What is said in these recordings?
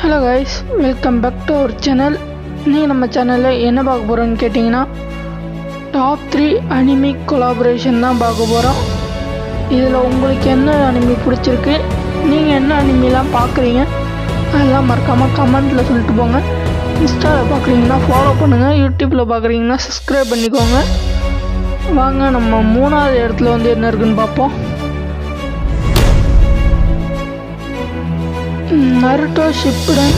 Hello guys, welcome back to our channel. இன்றைக்கி நம்ம சேனலில் என்ன பார்க்க போகிறோன்னு கேட்டிங்கன்னா, டாப் 3 அனிமி கொலாபரேஷன் தான் பார்க்க போகிறோம். இதில் உங்களுக்கு என்ன அனிமி பிடிச்சிருக்கு, நீங்கள் என்ன அனிமிலாம் பார்க்குறீங்க, அதெல்லாம் மறக்காமல் கமெண்ட்டில் சொல்லிட்டு போங்க. இன்ஸ்டாவில் பார்க்குறீங்கன்னா ஃபாலோ பண்ணுங்கள், யூடியூப்பில் பார்க்குறீங்கன்னா சப்ஸ்கிரைப் பண்ணிக்கோங்க. வாங்க நம்ம 3வது இடத்துல வந்து என்ன இருக்குன்னு பார்ப்போம். நருட்டோ ஷிப்புடன்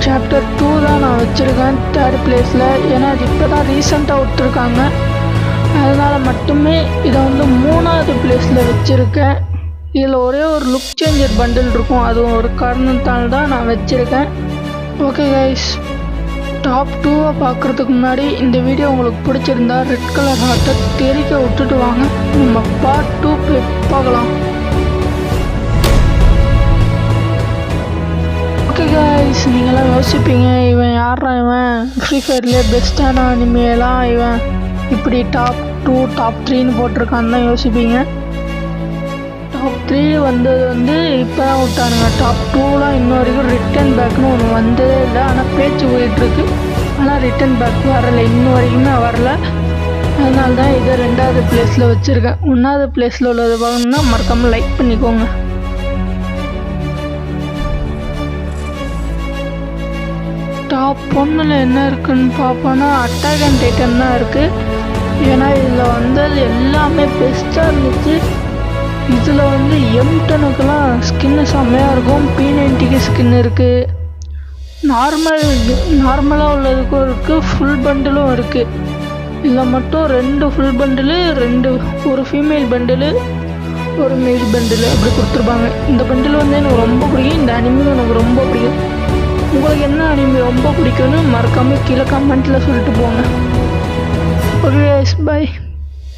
சாப்டர் 2 தான் நான் வச்சுருக்கேன் 3rd பிளேஸில். ஏன்னா அது இப்போ தான் ரீசெண்டாக விட்டுருக்காங்க, அதனால் மட்டுமே இதை வந்து 3வது பிளேஸில் வச்சுருக்கேன். இதில் ஒரே ஒரு லுக் சேஞ்சர் பண்டில் இருக்கும், அதுவும் ஒரு காரணத்தால் தான் நான் வச்சுருக்கேன். ஓகே கைஸ், டாப் 2 பார்க்குறதுக்கு முன்னாடி இந்த வீடியோ உங்களுக்கு பிடிச்சிருந்தா ரெட் கலர் ஹார்ட்டை தெரிக்க விட்டுட்டு வாங்க, நம்ம பார்ட் 2 போய் பார்க்கலாம். ஓகே கைஸ், நீங்களாம் யோசிப்பீங்க, இவன் யாரா இவன் ஃப்ரீ ஃபயர்லேயே பெஸ்ட்டான அனிமையெல்லாம் இவன் இப்படி டாப் 2 டாப் 3ன்னு போட்டிருக்கான்னு தான் யோசிப்பீங்க. டாப் 3 வந்தது வந்து இப்போ தான் விட்டானுங்க. டாப் 2லாம் இன்ன வரைக்கும் ரிட்டன் பேக்னு ஒன்று வந்ததே இல்லை, ஆனால் பேச்சு போயிட்டுருக்கு. ஆனால் ரிட்டன் பேக் வரலை, இன்ன வரைக்குமே வரல. அதனால தான் இதை 2வது பிளேஸில் வச்சுருக்கேன். 1வது பிளேஸில் உள்ளது பார்க்கணுன்னா மறக்காமல் லைக் பண்ணிக்கோங்க. டாப் 1ல் என்ன இருக்குன்னு பார்ப்போன்னா அட்டாக் அண்ட் டைட்டன் தான் இருக்குது. ஏன்னா இதில் வந்தது எல்லாமே பெஸ்ட்டாக இருந்துச்சு. இதில் வந்து M10க்குலாம் ஸ்கின்னு செம்மையாக இருக்கும், P90க்கு ஸ்கின் இருக்குது, நார்மலாக உள்ளதுக்கும் இருக்குது, ஃபுல் பண்டிலும் இருக்குது. இதில் மட்டும் 2 ஃபுல் பண்டிலு, ஒரு ஃபீமேல் பண்டிலு, ஒரு மேல் பண்டிலு அப்படி கொடுத்துருப்பாங்க. இந்த பண்டில் வந்து எனக்கு ரொம்ப பிடிக்கும், இந்த அனிமியும் எனக்கு ரொம்ப பிடிக்கும். உங்களுக்கு என்ன அனிமி ரொம்ப பிடிக்கும்னு மறக்காமல் கீழே கமெண்ட்டில் சொல்லிட்டு போங்க. Okay, by.